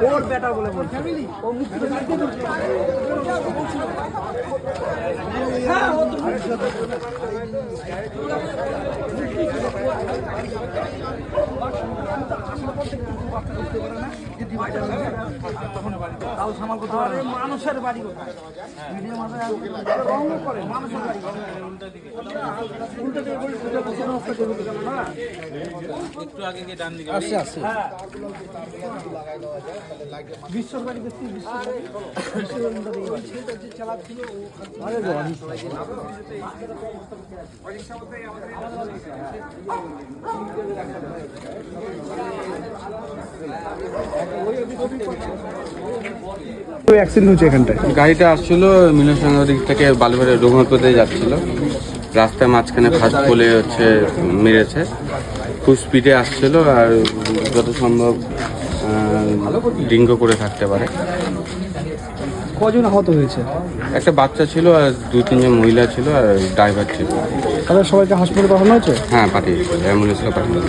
ওর বেটা বলে বলছে ও মুক্তি হ্যাঁ ও তো মানুষের বাড়ি একটু আগে গিয়ে ডান দিকে আসছে আসছে বিশ্বর বাড়ি দেখছি চালাচ্ছিল অ্যাক্সিডেন্ট হয়েছে এখানটায়। গাড়িটা আসছিল মিলনসঙ্গ দিক থেকে বালুবাড়ি রঘুনাথপুরে যাচ্ছিল, রাস্তায় মাঝখানে ফার্স্ট পোলে মেরেছে। খুব স্পিডে আসছিল আর যত সম্ভব ডিঙ্গো করে থাকতে পারে। কজন আহত হয়েছে? একটা বাচ্চা ছিল আর 2-3 জন মহিলা ছিল আর ড্রাইভার ছিল। তাদের সবাইকে হাসপাতালে পাঠানো হয়েছে? হ্যাঁ, পাঠিয়েছিল, অ্যাম্বুলেন্সে পাঠিয়েছিল।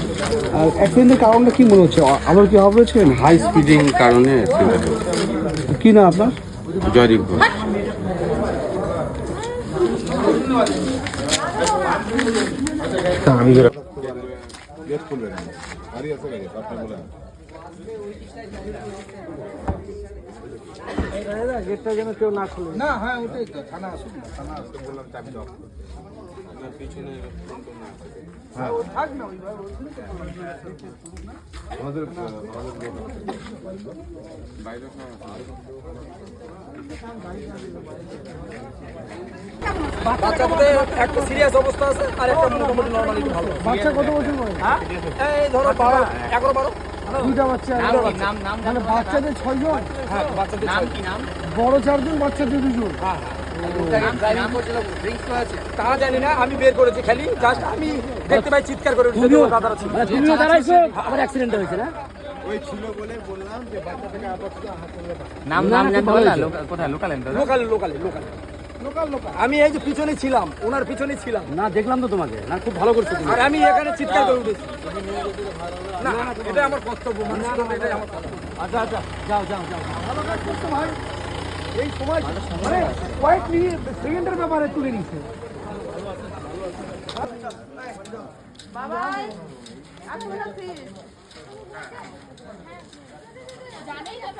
আর অ্যাক্সিডেন্টের কারণটা কি মনে হচ্ছে? আলোর কি হবে হয়েছে? হাই স্পিডিং কারণে অ্যাক্সিডেন্ট হয়েছে। কি না আপনার? জয়দীপ ঘোষ। গেটটা যেন কেউ না খুলে। না, হ্যাঁ ওটাই তো থানা আসুন না, থানা আসতে বললাম চাবি দাও। পিছনে হ্যাঁ থাক না ওইভাবে আমাদের বাচ্চাদের একটা সিরিয়াস অবস্থা আছে আর একটা মোটামুটি নরমালি ভালো। বাচ্চা কত বছর বয়স? হ্যাঁ এই ধরো 11-12 দুইটা বাচ্চা। মানে বাচ্চাদের 6 জন? হ্যাঁ বাচ্চাদের নাম কি নাম? বড় 4 জন, বাচ্চাদের 2 জন। হ্যাঁ তা জানি না, আমি বের করেছি খালি জাস্ট আমি দেখতে পাই চিৎকার করে উঠেছে দাদারা ছিল। তুমিও দাঁড়াইছো, আবার অ্যাক্সিডেন্ট হয়েছে না? ওই ছিল বলে বললাম যে বাচ্চা থেকে আপাতত নাম জানতে বললা? কোথায়? লোকাল আমি এই যে পিছনে ছিলাম, ওনার পিছনে ছিলাম না, দেখলাম তো তোমাকে। না, খুব ভালো করছো তুমি। আর আমি এখানে চিৎকার করে উঠেছি। না এটা আমার কর্তব্য, মানে এটাই আমার কর্তব্য। আচ্ছা আচ্ছা, যাও যাও যাও। ভালো কাজ করছো ভাই, এই সময় মানে কয়েক মিনিট সেকেন্ডের ব্যাপারে তুলে নিচ্ছে। বাবা আসো না প্লিজ জানেই না